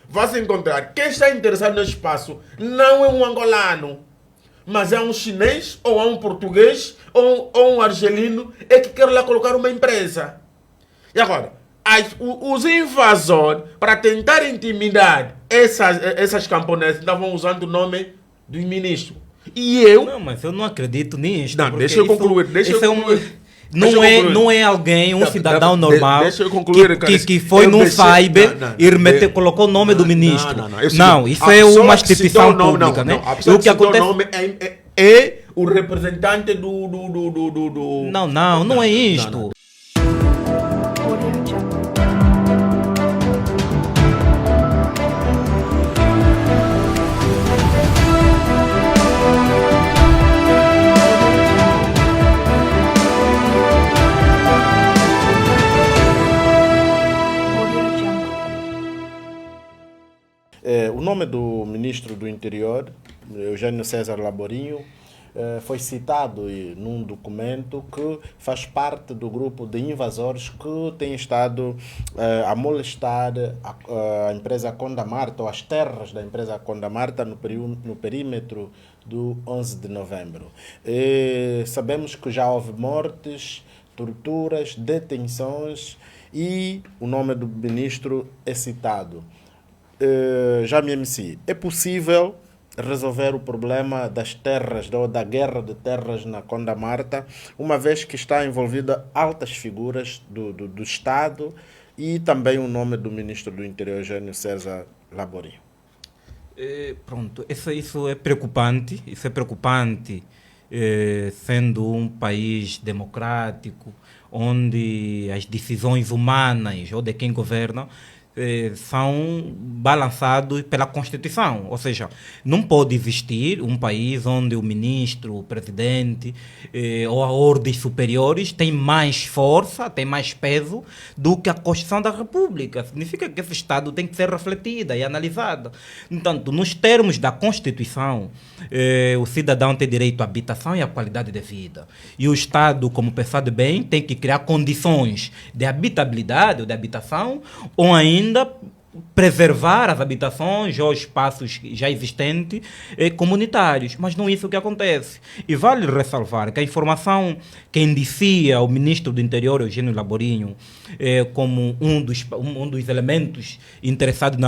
vai-se encontrar quem está interessado no espaço não é um angolano, mas é um chinês, ou é um português, ou um argelino, é que quer lá colocar uma empresa. E agora, os invasores, para tentar intimidar essas camponesas, estavam usando o nome do ministro. E eu... Não, mas eu não acredito nisso. Não, deixa eu concluir. Não é alguém, um cidadão normal que foi num cyber e colocou o nome do ministro. Não, isso é uma instituição pública, né? O que acontece... é o representante do... Não é isto. O nome do ministro do Interior, Eugênio César Laborinho, foi citado num documento que faz parte do grupo de invasores que tem estado a molestar a empresa Condamarta, ou as terras da empresa Condamarta no perímetro do 11 de novembro. Sabemos que já houve mortes, torturas, detenções e o nome do ministro é citado. Jaime MC, é possível resolver o problema das terras, ou da guerra de terras na Condamarta, uma vez que está envolvida altas figuras do Estado e também o nome do ministro do Interior, Eugênio César Laborinho? Pronto, isso é preocupante. Isso é preocupante, sendo um país democrático, onde as decisões humanas ou de quem governa são balançados pela Constituição. Ou seja, não pode existir um país onde o ministro, o presidente ou as ordens superiores têm mais força, têm mais peso do que a Constituição da República. Significa que esse Estado tem que ser refletido e analisado. Portanto, nos termos da Constituição, o cidadão tem direito à habitação e à qualidade de vida. E o Estado, como pensado bem, tem que criar condições de habitabilidade ou de habitação, ou ainda preservar as habitações ou espaços já existentes comunitários. Mas não é isso que acontece. E vale ressalvar que a informação que indicia o ministro do Interior, Eugênio Laborinho, como um dos elementos interessados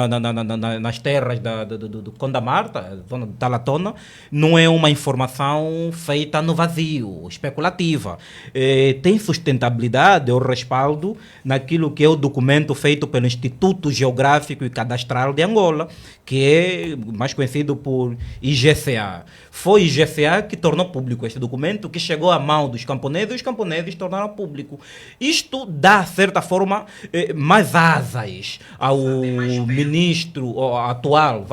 nas terras do Condamarta, zona de Talatona, não é uma informação feita no vazio, especulativa. Tem sustentabilidade ou respaldo naquilo que é o documento feito pelo Instituto Geográfico e Cadastral de Angola, que é mais conhecido por IGCA. Foi IGCA que tornou público este documento, que chegou à mão dos camponeses, e os camponeses tornaram público. Isto dá, de certa forma, mais asas ao ministro atual,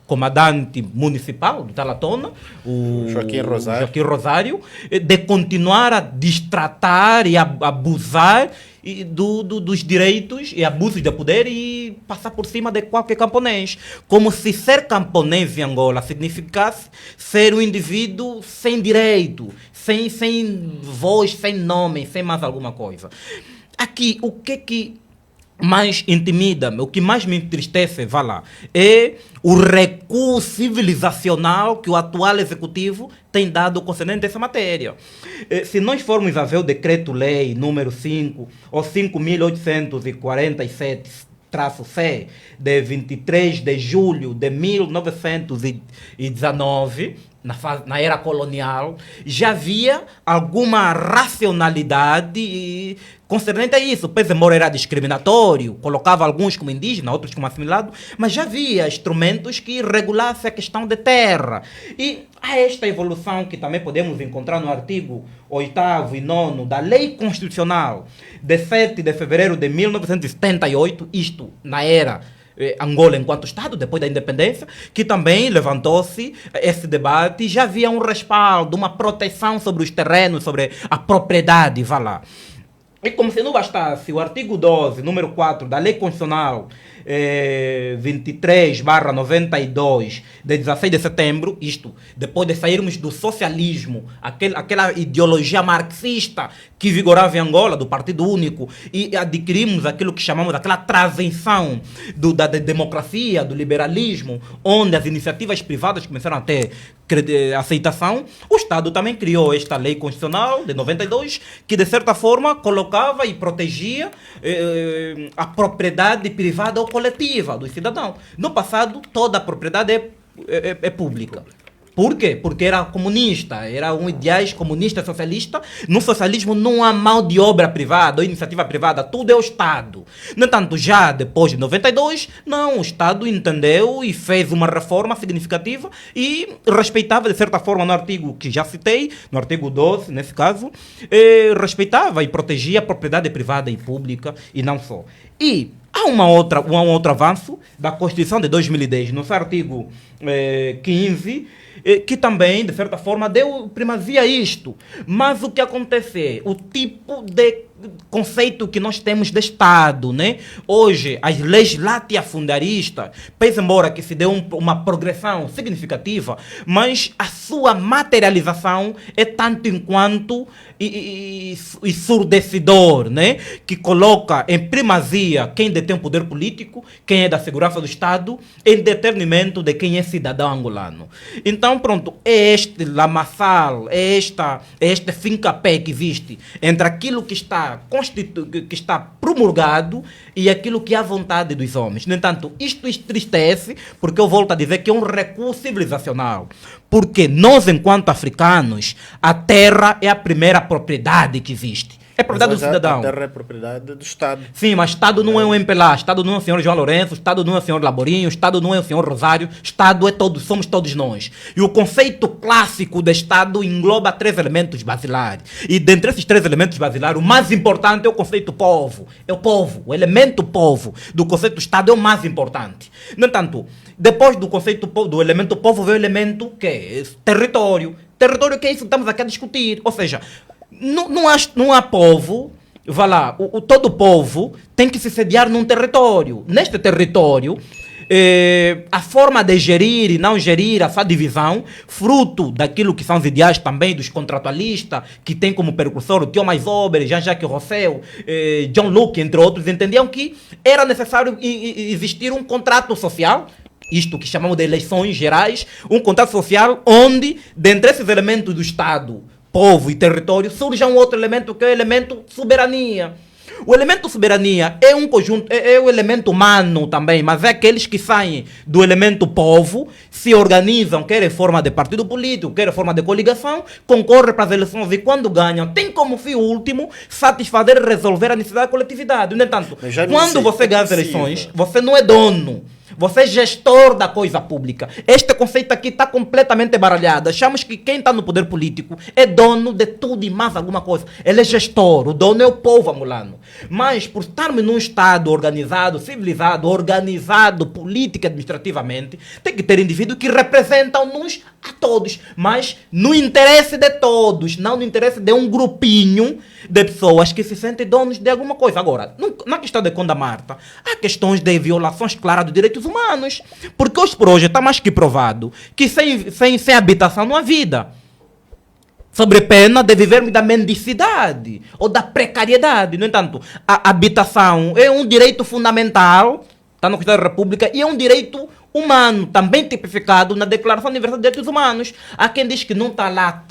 comandante municipal de Talatona, o Joaquim Rosário, de continuar a destratar e abusar dos direitos e abusos de poder e passar por cima de qualquer camponês. Como se ser camponês em Angola significasse ser um indivíduo sem direito, sem voz, sem nome, sem mais alguma coisa. Aqui, o que mais intimida-me, o que mais me entristece, é o recuo civilizacional que o atual executivo tem dado concernente a essa matéria. Se nós formos a ver o decreto-lei número 5, ou 5.847-C, de 23 de julho de 1919, na era colonial, já havia alguma racionalidade concernente a isso. Pese embora era discriminatório, colocava alguns como indígenas, outros como assimilados, mas já havia instrumentos que regulassem a questão de terra. E há esta evolução que também podemos encontrar no artigo 8º e 9º da Lei Constitucional de 7 de fevereiro de 1978, isto na era Angola enquanto Estado, depois da independência, que também levantou-se esse debate e já havia um respaldo, uma proteção sobre os terrenos, sobre a propriedade, E como se não bastasse, o artigo 12, número 4 da Lei Constitucional 23/92 de 16 de setembro, isto depois de sairmos do socialismo, aquela ideologia marxista que vigorava em Angola, do Partido Único, e adquirimos aquilo que chamamos daquela transição da democracia, do liberalismo, onde as iniciativas privadas começaram a ter aceitação, o Estado também criou esta lei constitucional de 92, que de certa forma colocava e protegia a propriedade privada ou coletiva do cidadão. No passado, toda a propriedade é pública. Por quê? Porque era comunista, era um ideais comunista, socialista. No socialismo não há mão de obra privada ou iniciativa privada, tudo é o Estado. No entanto, já depois de 92, não, o Estado entendeu e fez uma reforma significativa e respeitava, de certa forma, no artigo que já citei, no artigo 12, nesse caso, respeitava e protegia a propriedade privada e pública, e não só. E há um outro avanço da Constituição de 2010, no seu artigo 15, que também, de certa forma, deu primazia a isto. Mas o que acontece é o tipo de conceito que nós temos de Estado, né? Hoje, as leis latifundiaristas, pese embora que se dê uma progressão significativa, mas a sua materialização é tanto enquanto ensurdecedor, né? Que coloca em primazia quem detém o poder político, quem é da segurança do Estado, em detrimento de quem é cidadão angolano. Então, pronto, é este lamaçal, é este fincapé que existe entre aquilo que está promulgado e aquilo que é a vontade dos homens. No entanto, isto entristece, porque eu volto a dizer que é um recuo civilizacional. Porque nós, enquanto africanos, a terra é a primeira propriedade que existe. É propriedade do cidadão. A terra é propriedade do Estado. Sim, mas Estado não é um MPLA, Estado não é o senhor João Lourenço, Estado não é o senhor Laborinho, Estado não é o senhor Rosário, Estado é todos, somos todos nós. E o conceito clássico de Estado engloba 3 elementos basilares. E dentre esses 3 elementos basilares, o mais importante é o conceito povo. É o povo, o elemento povo do conceito Estado é o mais importante. No entanto, depois do conceito do elemento povo, vem o elemento que é território. Território que é isso que estamos aqui a discutir. Ou seja, não há povo, vá lá, todo povo tem que se sediar num território. Neste território, a forma de gerir e não gerir a sua divisão, fruto daquilo que são os ideais também dos contratualistas, que tem como precursor o Thomas Ober, Jean-Jacques Rousseau, John Locke, entre outros, entendiam que era necessário existir um contrato social, isto que chamamos de eleições gerais, um contrato social onde, dentre esses elementos do Estado, povo e território, surge um outro elemento que é o elemento soberania. O elemento soberania é um conjunto, é o elemento humano também, mas é aqueles que saem do elemento povo, se organizam, quer em forma de partido político, quer em forma de coligação, concorrem para as eleições e quando ganham, tem como fim último satisfazer e resolver a necessidade da coletividade. No entanto, quando você ganha as eleições, você não é dono. Você é gestor da coisa pública. Este conceito aqui está completamente baralhado. Achamos que quem está no poder político é dono de tudo e mais alguma coisa. Ele é gestor. O dono é o povo angolano. Mas por estarmos num Estado organizado, civilizado, organizado política e administrativamente, tem que ter indivíduos que representam-nos a todos. Mas no interesse de todos, não no interesse de um grupinho de pessoas que se sentem donos de alguma coisa. Agora, na questão de Conda Marta, há questões de violações claras dos direitos humanos. Porque hoje por hoje está mais que provado que sem habitação não há vida. Sobre pena de vivermos da mendicidade ou da precariedade. No entanto, a habitação é um direito fundamental, está na Constituição da República, e é um direito humano, também tipificado na Declaração Universal de Direitos Humanos. Há quem diz que não está lá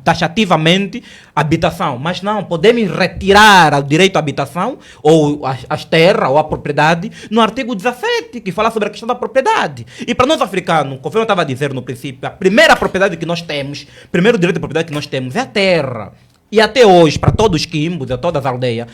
taxativamente habitação, mas não, podemos retirar o direito à habitação, ou as terras, ou a propriedade, no artigo 17, que fala sobre a questão da propriedade. E para nós africanos, conforme eu estava a dizer no princípio, a primeira propriedade que nós temos, o primeiro direito de propriedade que nós temos é a terra. E até hoje, para todos os quimbos, de todas as aldeias,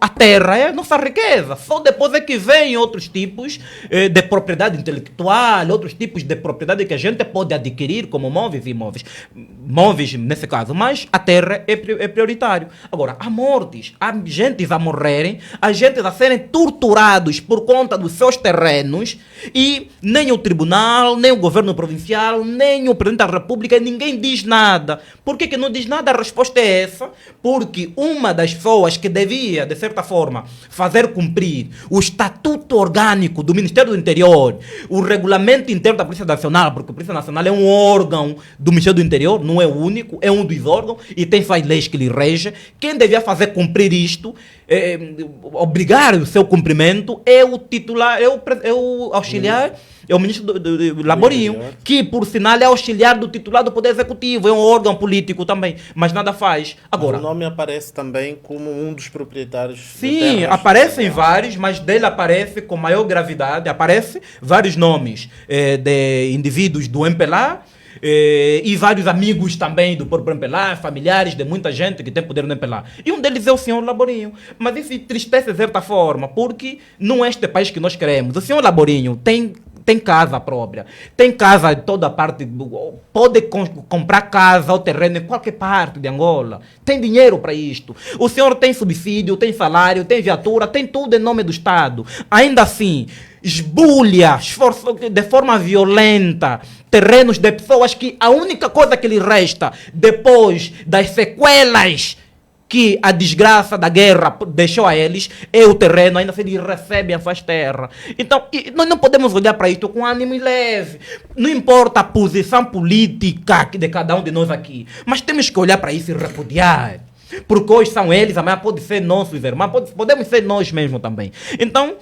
a terra é nossa riqueza. Só depois é que vem outros tipos de propriedade intelectual, outros tipos de propriedade que a gente pode adquirir, como móveis e imóveis. Móveis, nesse caso, mas a terra é prioritário. Agora, há mortes, há gente a morrerem, há gente a serem torturados por conta dos seus terrenos e nem o tribunal, nem o governo provincial, nem o presidente da república, ninguém diz nada. Por que não diz nada? A resposta é essa, porque uma das pessoas que devia deveria, de certa forma, fazer cumprir o estatuto orgânico do Ministério do Interior, o regulamento interno da Polícia Nacional, porque a Polícia Nacional é um órgão do Ministério do Interior, não é o único, é um dos órgãos e tem suas leis que lhe regem. Quem devia fazer cumprir isto, obrigar o seu cumprimento, é o titular, é o auxiliar, é o ministro do Laborinho, que, por sinal, é auxiliar do titular do Poder Executivo, é um órgão político também, mas nada faz. Agora, o nome aparece também como um dos proprietários. Sim, aparecem vários, mas dele aparece com maior gravidade, aparece vários nomes de indivíduos do MPLA, e vários amigos também do próprio MPLA, familiares de muita gente que tem poder no MPLA. E um deles é o senhor Laborinho. Mas isso entristece de certa forma, porque não é este país que nós queremos. O senhor Laborinho tem casa própria, tem casa em toda parte, pode comprar casa ou terreno em qualquer parte de Angola, tem dinheiro para isto. O senhor tem subsídio, tem salário, tem viatura, tem tudo em nome do Estado. Ainda assim, esbulha de forma violenta terrenos de pessoas que a única coisa que lhe resta depois das sequelas que a desgraça da guerra deixou a eles é o terreno, ainda se eles recebem a sua terra. Então, nós não podemos olhar para isto com ânimo leve. Não importa a posição política de cada um de nós aqui, mas temos que olhar para isso e repudiar. Porque hoje são eles, amanhã pode ser nossos irmãos, podemos ser nós mesmos também. Então,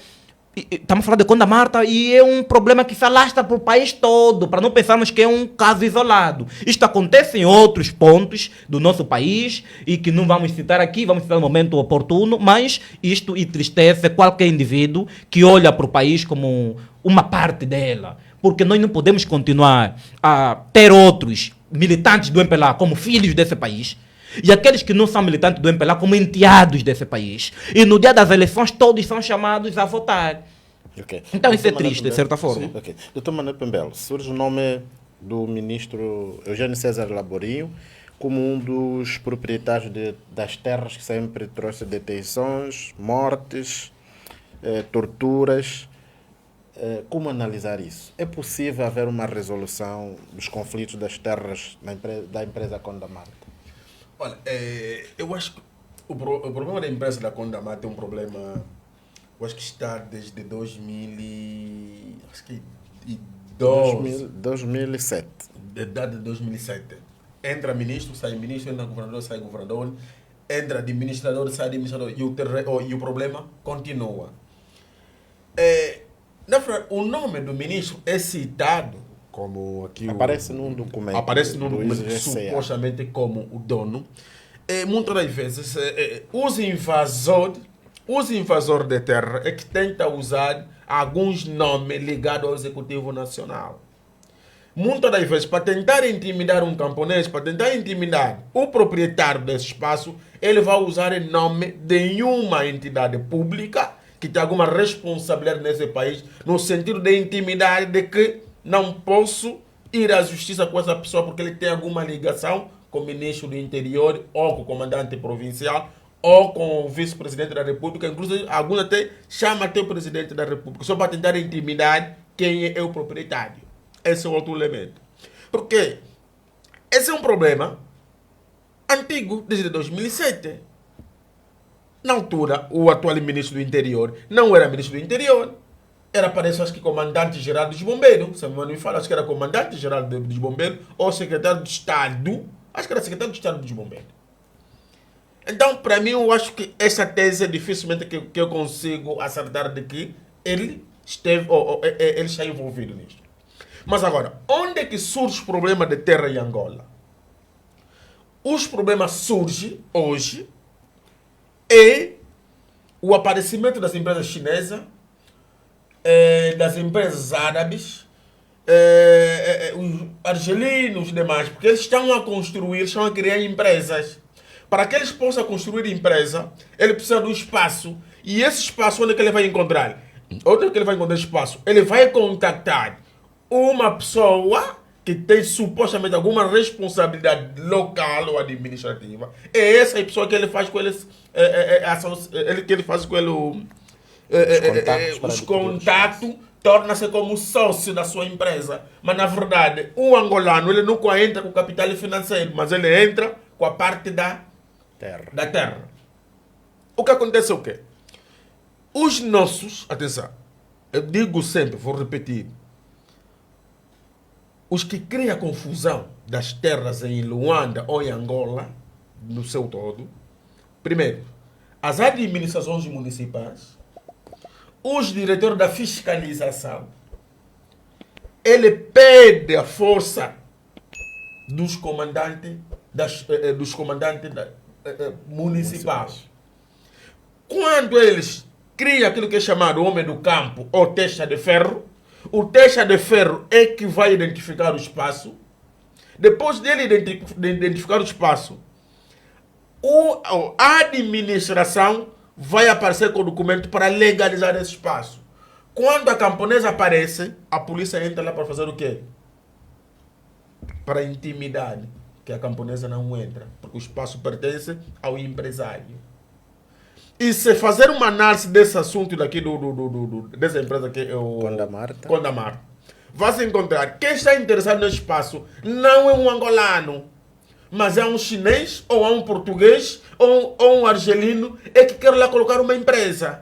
estamos falando de Conda Marta e é um problema que se alastra para o país todo, para não pensarmos que é um caso isolado. Isto acontece em outros pontos do nosso país e que não vamos citar aqui, vamos citar no momento oportuno, mas isto entristece qualquer indivíduo que olha para o país como uma parte dela. Porque nós não podemos continuar a ter outros militantes do MPLA como filhos desse país, e aqueles que não são militantes do MPLA como enteados desse país. E no dia das eleições todos são chamados a votar. Okay. Então isso é triste, de certa forma. Sim, okay. Dr. Manuel Pembelo, surge o nome do ministro Eugênio César Laborinho como um dos proprietários das terras que sempre trouxe detenções, mortes, torturas. Como analisar isso? É possível haver uma resolução dos conflitos das terras da empresa Conda Marta? Olha, eu acho que o problema da empresa da Conda Marta é um problema, eu acho que está desde 2007. De 2007. Entra ministro, sai ministro, entra governador, sai governador, entra administrador, sai administrador, e o problema continua. Na verdade, o nome do ministro é citado como aqui aparece num documento. Aparece num documento supostamente como o dono. Muitas das vezes os invasores de terra é que tentam usar alguns nomes ligados ao Executivo Nacional. Muitas das vezes, para tentar intimidar um camponês, para tentar intimidar o proprietário desse espaço, ele vai usar o nome de uma entidade pública que tem alguma responsabilidade nesse país, no sentido de intimidar, de que não posso ir à justiça com essa pessoa porque ele tem alguma ligação com o ministro do Interior, ou com o comandante provincial, ou com o vice-presidente da República. Inclusive, alguns até chamam até o presidente da República, só para tentar intimidar quem é o proprietário. Esse é outro elemento. Porque esse é um problema antigo, desde 2007. Na altura, o atual ministro do Interior não era ministro do Interior, era, parece, acho que comandante-geral dos bombeiros. Se não me fala, acho que era comandante-geral dos bombeiros ou secretário de Estado. Acho que era secretário de Estado dos bombeiros. Então, para mim, eu acho que essa tese é dificilmente que eu consigo acertar de que ele está envolvido nisso. Mas agora, onde é que surge o problema de terra em Angola? Os problemas surgem hoje é o aparecimento das empresas chinesas, das empresas árabes, os argelinos e demais, porque eles estão a construir, estão a criar empresas. Para que eles possam construir empresa, ele precisa do espaço. E esse espaço, onde é que ele vai encontrar? Onde é que ele vai encontrar espaço? Ele vai contactar uma pessoa que tem supostamente alguma responsabilidade local ou administrativa. É essa pessoa que ele faz com eles, que ele faz com ele os contatos, torna-se como sócio da sua empresa. Mas na verdade, o angolano ele nunca entra com capital financeiro, mas ele entra com a parte da terra. O que acontece é o quê? Os nossos, atenção, eu digo sempre, vou repetir, os que criam confusão das terras em Luanda ou em Angola, no seu todo, primeiro, as administrações municipais, os diretores da fiscalização, ele pede a força dos comandantes, municipais. Quando eles criam aquilo que é chamado homem do campo ou testa de ferro, o testa de ferro é que vai identificar o espaço. Depois dele identificar o espaço, a administração vai aparecer com o documento para legalizar esse espaço. Quando a camponesa aparece, a polícia entra lá para fazer o quê? Para intimidade, que a camponesa não entra, porque o espaço pertence ao empresário. E se fazer uma análise desse assunto daqui dessa empresa que é o Condamar, vai se encontrar quem está interessado nesse espaço não é um angolano, mas é um chinês, ou é um português, ou um argelino, é que quer lá colocar uma empresa.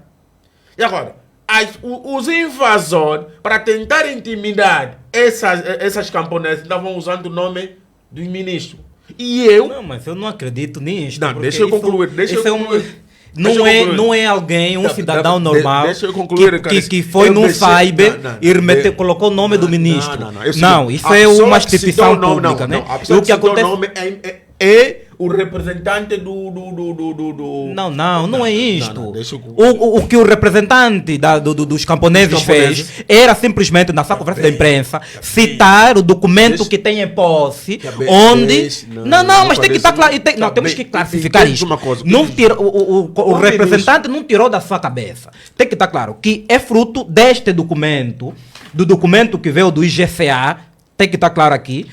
E agora, os invasores, para tentar intimidar essas camponesas, estavam usando o nome do ministro. E eu... Não, mas eu não acredito nisso. Não, deixa eu concluir. Não é alguém, um cidadão normal deixa eu concluir, que foi num cyber e colocou o nome do ministro. Não, isso é uma instituição pública, né? O que acontece é o representante do... Não é isto. O que o representante dos camponeses fez era simplesmente, na sua conversa de imprensa, citar o documento que tem em posse, onde... Mas tem que estar claro. Não, temos que classificar isto. O representante não tirou da sua cabeça. Tem que estar claro que é fruto deste documento, do documento que veio do IGCA, tem que estar claro aqui,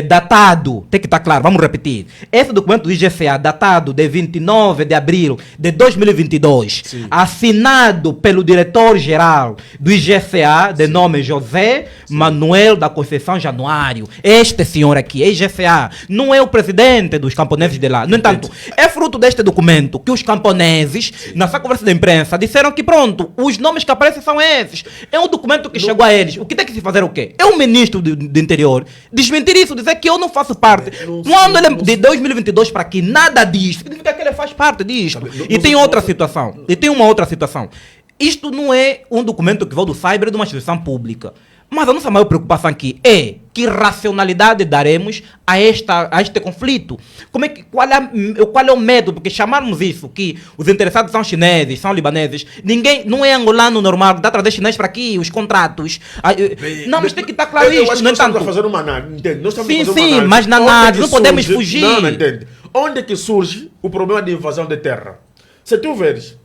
datado, tem que estar claro, vamos repetir. Esse documento do IGCA, datado de 29 de abril de 2022, sim, assinado pelo diretor-geral do IGCA, de nome José Manuel da Conceição Januário. Este senhor aqui, é IGCA, não é o presidente dos camponeses de lá. No entanto, é fruto deste documento que os camponeses, na sua conversa de imprensa, disseram que pronto, os nomes que aparecem são esses. É um documento que chegou a eles. O que tem que se fazer o quê? É o ministro do interior desmentir isso, dizer que eu não faço parte. Quando ele de 2022 para aqui nada diz, significa que ele faz parte disto. E tem outra situação. E tem uma outra situação. Isto não é um documento que veio do cyber de uma instituição pública. Mas a nossa maior preocupação aqui é que racionalidade daremos a este conflito. Qual é o medo? Porque chamarmos isso, que os interessados são chineses, são libaneses, ninguém, não é angolano normal, dá a trazer chinês para aqui, os contratos. Não, mas tem que estar claro isso. Nós estamos a fazer uma análise, entende? Sim, mas na análise não podemos fugir. Não, entende? Onde é que surge o problema de invasão de terra? Se tu veres,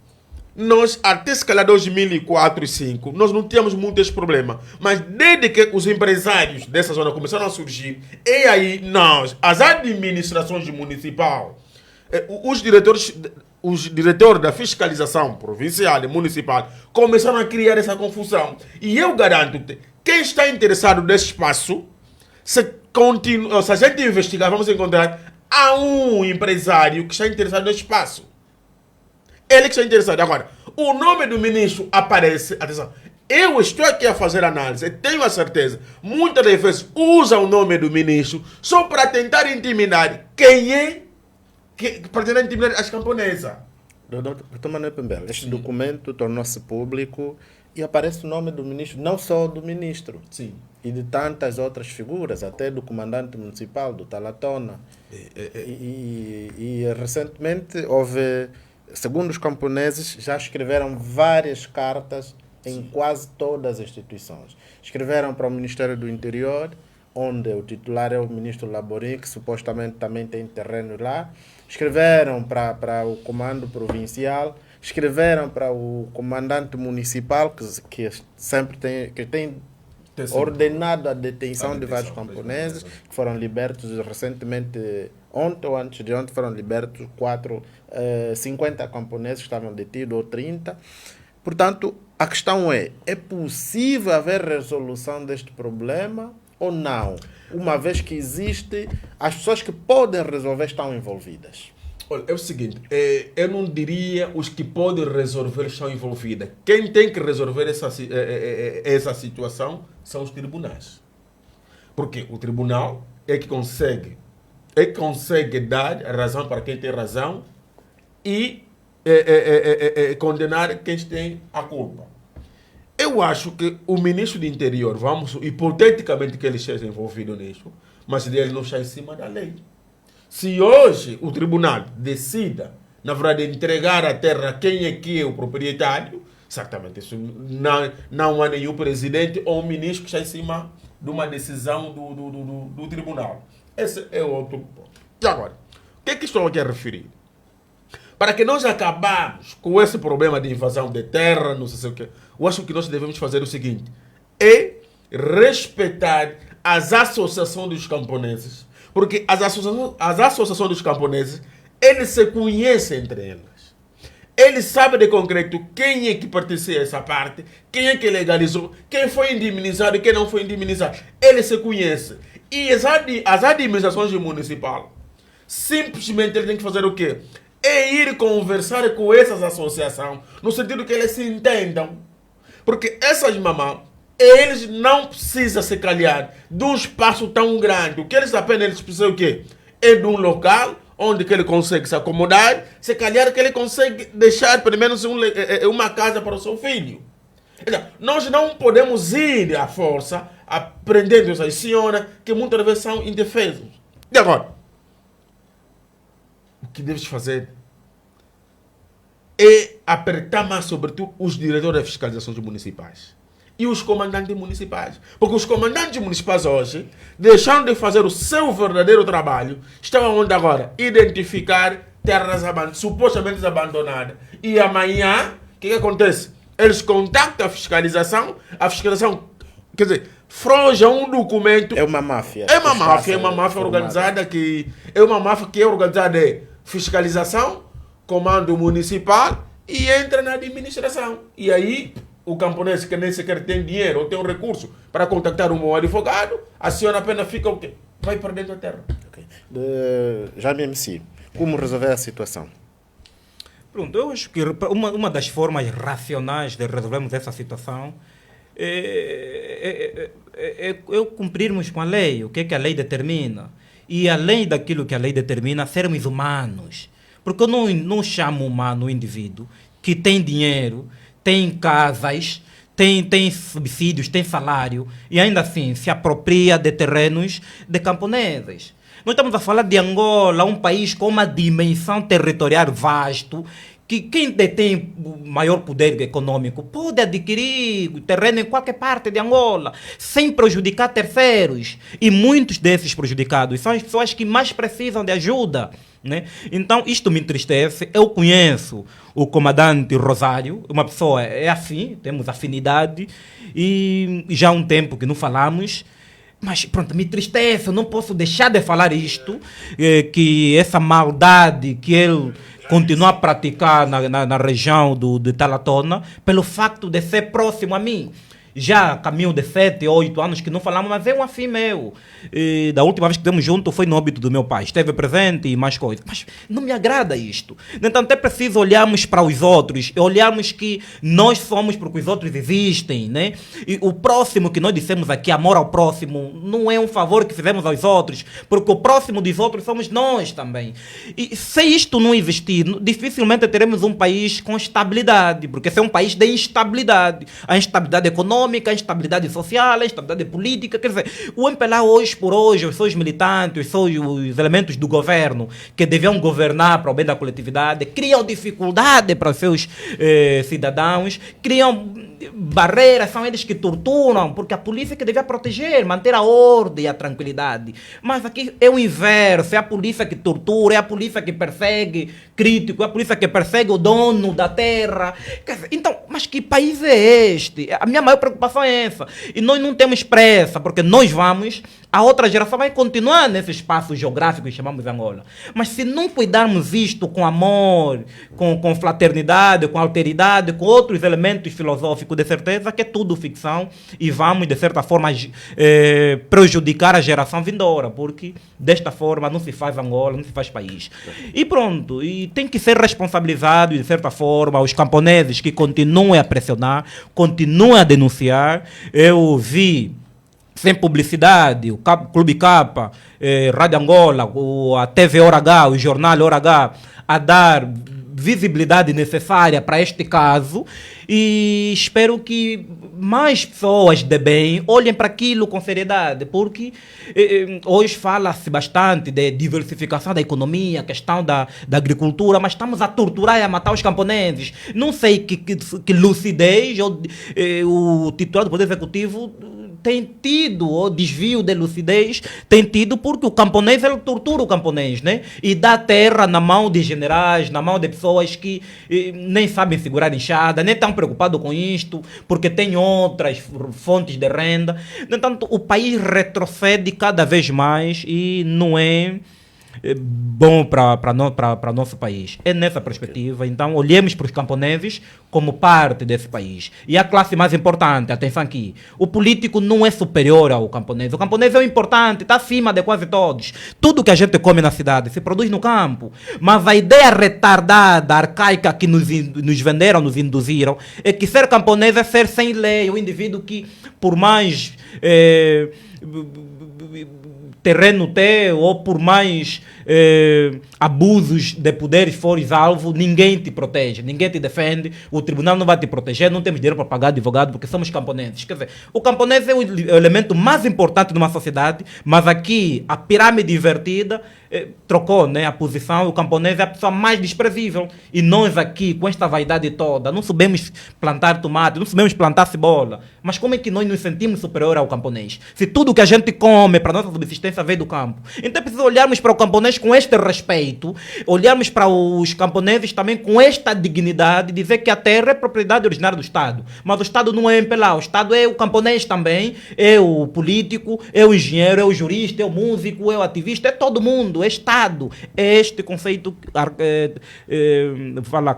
nós, até se calhar 2004 e 2005, nós não tínhamos muito esse problema. Mas desde que os empresários dessa zona começaram a surgir, e aí nós, as administrações municipais, os diretores da fiscalização provincial e municipal começaram a criar essa confusão. E eu garanto-te, quem está interessado nesse espaço, se a gente investigar, vamos encontrar há um empresário que está interessado nesse espaço. Ele que está interessado. Agora, o nome do ministro aparece. Atenção, eu estou aqui a fazer análise, tenho a certeza. Muitas das vezes usam o nome do ministro só para tentar intimidar quem é, para tentar intimidar as camponesas. Doutor Manuel Pembela, este documento tornou-se público e aparece o nome do ministro, não só do ministro, sim, e de tantas outras figuras, até do comandante municipal, do Talatona. E recentemente houve... Segundo os camponeses, já escreveram várias cartas em quase todas as instituições. Escreveram para o Ministério do Interior, onde o titular é o ministro Laborim, que supostamente também tem terreno lá. Escreveram para o comando provincial. Escreveram para o comandante municipal, que sempre tem ordenado a detenção de vários camponeses, que foram libertos recentemente, ontem ou antes de ontem, foram libertos 50 camponeses que estavam detidos, ou 30. Portanto, a questão é possível haver resolução deste problema ou não? Uma vez que existe, as pessoas que podem resolver estão envolvidas. Olha, é o seguinte, eu não diria os que podem resolver estão envolvidos. Quem tem que resolver essa situação são os tribunais. Porque o tribunal é que consegue dar razão para quem tem razão e condenar quem tem a culpa. Eu acho que o ministro do Interior, vamos, hipoteticamente que ele esteja envolvido nisso, mas ele não está em cima da lei. Se hoje o tribunal decida, na verdade, entregar a terra a quem é que é o proprietário, certamente isso não há nenhum presidente ou ministro que está em cima de uma decisão do tribunal. Esse é outro ponto. E agora, o que é que estou aqui a referir? Para que nós acabamos com esse problema de invasão de terra, não sei o quê, eu acho que nós devemos fazer o seguinte, é respeitar as associações dos camponeses, porque as associações dos camponeses, eles se conhecem entre elas. Eles sabem de concreto quem é que pertence a essa parte, quem é que legalizou, quem foi indemnizado e quem não foi indemnizado. Eles se conhecem. E as administrações municipais, simplesmente eles têm que fazer o quê? É ir conversar com essas associações, no sentido que eles se entendam. Porque essas mamães, eles não precisam se calhar de um espaço tão grande. O que eles apenas precisam o quê? É de um local onde que ele consegue se acomodar, se calhar que ele consegue deixar pelo menos uma casa para o seu filho. Então, nós não podemos ir à força aprendendo essas senhoras que muitas vezes são indefesos. E agora? O que deves fazer é apertar mais, sobretudo, os diretores de fiscalizações municipais e os comandantes municipais. Porque os comandantes municipais hoje deixaram de fazer o seu verdadeiro trabalho, estão onde agora? Identificar terras supostamente abandonadas. E amanhã, o que acontece? Eles contactam a fiscalização, quer dizer, froja um documento. É uma máfia. É uma máfia organizada que é organizada de fiscalização, comando municipal e entra na administração. E aí o camponês que nem sequer tem dinheiro ou tem um recurso para contactar um bom advogado, a senhora apenas fica o quê? Vai perdendo a terra. Okay. Jaime MC, como resolver a situação? Pronto, eu acho que uma das formas racionais de resolvermos essa situação é cumprirmos com a lei, o que é que a lei determina. E além daquilo que a lei determina, sermos humanos. Porque eu não chamo humano o indivíduo que tem dinheiro, tem casas, tem subsídios, tem salário e ainda assim se apropria de terrenos de camponeses. Nós estamos a falar de Angola, um país com uma dimensão territorial vasto, que quem detém maior poder econômico pode adquirir terreno em qualquer parte de Angola, sem prejudicar terceiros. E muitos desses prejudicados são as pessoas que mais precisam de ajuda, né? Então, isto me entristece. Eu conheço o comandante Rosário, uma pessoa é assim, temos afinidade, e já há um tempo que não falamos. Mas pronto, me entristece, eu não posso deixar de falar isto, que essa maldade que ele continua a praticar na região de Talatona, pelo facto de ser próximo a mim. Já caminho de 7, 8 anos que não falamos, mas é um afim meu. E da última vez que estivemos juntos foi no óbito do meu pai. Esteve presente e mais coisas. Mas não me agrada isto. Então é preciso olharmos para os outros, olharmos que nós somos porque os outros existem, né? E o próximo que nós dissemos aqui, amor ao próximo, não é um favor que fizemos aos outros, porque o próximo dos outros somos nós também. E se isto não existir, dificilmente teremos um país com estabilidade, porque esse é um país de instabilidade. A instabilidade econômica, a instabilidade social, a instabilidade política. Quer dizer, o MPLA hoje por hoje, os seus militantes, os elementos do governo que deviam governar para o bem da coletividade, criam dificuldade para os seus cidadãos, criam barreiras, são eles que torturam, porque a polícia que devia proteger, manter a ordem e a tranquilidade. Mas aqui é o inverso, é a polícia que tortura, é a polícia que persegue crítico, é a polícia que persegue o dono da terra. Quer dizer, então, mas que país é este? A minha maior preocupação preocupação é essa. E nós não temos pressa, porque a outra geração vai continuar nesse espaço geográfico que chamamos Angola. Mas se não cuidarmos isto com amor, com fraternidade, com alteridade, com outros elementos filosóficos, de certeza que é tudo ficção e vamos, de certa forma, prejudicar a geração vindoura, porque desta forma não se faz Angola, não se faz país. E pronto, e tem que ser responsabilizado, de certa forma, os camponeses que continuem a pressionar, continuem a denunciar. Eu vi, sem publicidade, o Clube Capa, Rádio Angola, a TV Hora H, o jornal Hora H, a dar visibilidade necessária para este caso, e espero que mais pessoas de bem olhem para aquilo com seriedade, porque hoje fala-se bastante de diversificação da economia, questão da agricultura, mas estamos a torturar e a matar os camponeses. Não sei que lucidez o titular do Poder Executivo tem tido, ou desvio de lucidez tem tido, porque o camponês, ele tortura o camponês, né? E dá terra na mão de generais, na mão de pessoas que nem sabem segurar enxada, nem estão preocupados com isto, porque tem outras fontes de renda. No entanto, o país retrocede cada vez mais e não é bom para nosso país. É nessa perspectiva, então, olhemos para os camponeses como parte desse país. E a classe mais importante, atenção aqui, o político não é superior ao camponês. O camponês é o importante, está acima de quase todos. Tudo que a gente come na cidade se produz no campo. Mas a ideia retardada, arcaica que nos venderam, nos induziram, é que ser camponês é ser sem lei. O indivíduo que, por mais terreno teu ou por mais abusos de poderes fores alvo, ninguém te protege, ninguém te defende, o tribunal não vai te proteger, não temos dinheiro para pagar advogado porque somos camponeses. Quer dizer, o camponês é o elemento mais importante de uma sociedade, mas aqui a pirâmide invertida trocou, né, a posição. O camponês é a pessoa mais desprezível e nós aqui, com esta vaidade toda, não sabemos plantar tomate, não sabemos plantar cebola, mas como é que nós nos sentimos superior ao camponês? Se tudo que a gente come para a nossa subsistência veio do campo, então é preciso olharmos para o camponês com este respeito, olharmos para os camponeses também com esta dignidade, dizer que a terra é propriedade originária do Estado, mas o Estado não é MPLA, o Estado é o camponês também, é o político, é o engenheiro, é o jurista, é o músico, é o ativista, é todo mundo, é Estado. É este conceito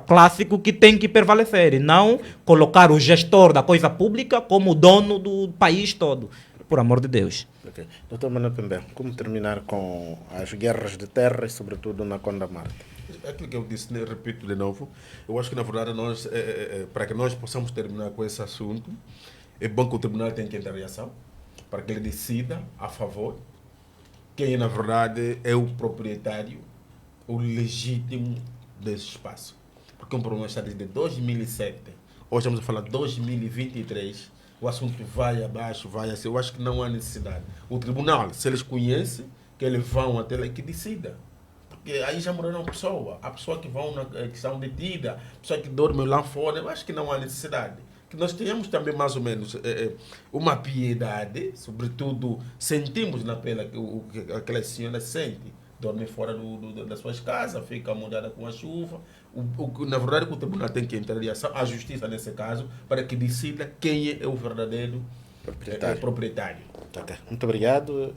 clássico que tem que prevalecer, e não colocar o gestor da coisa pública como dono do país todo, por amor de Deus. Okay. Dr. Manuel Pembe, como terminar com as guerras de terra e sobretudo na Conda Marte? Aquilo que eu disse, né, repito de novo, eu acho que na verdade nós, para que nós possamos terminar com esse assunto, é bom que o tribunal tenha que entrar em ação, para que ele decida a favor quem na verdade é o proprietário, o legítimo desse espaço. Porque um problema está desde 2007, hoje estamos a falar de 2023, o assunto vai abaixo, vai assim. Eu acho que não há necessidade. O tribunal, se eles conhecem, que eles vão até lá e que decida. Porque aí já morreram pessoas. A pessoa que são detidas, a pessoa que dorme lá fora, eu acho que não há necessidade. Que nós tenhamos também mais ou menos uma piedade, sobretudo sentimos na pele o que aquelas senhoras sentem. Dormem fora das suas casas, ficam molhadas com a chuva. Na verdade, o tribunal tem que entrar em ação, a justiça nesse caso, para que decida quem é o verdadeiro proprietário. Okay. Muito obrigado.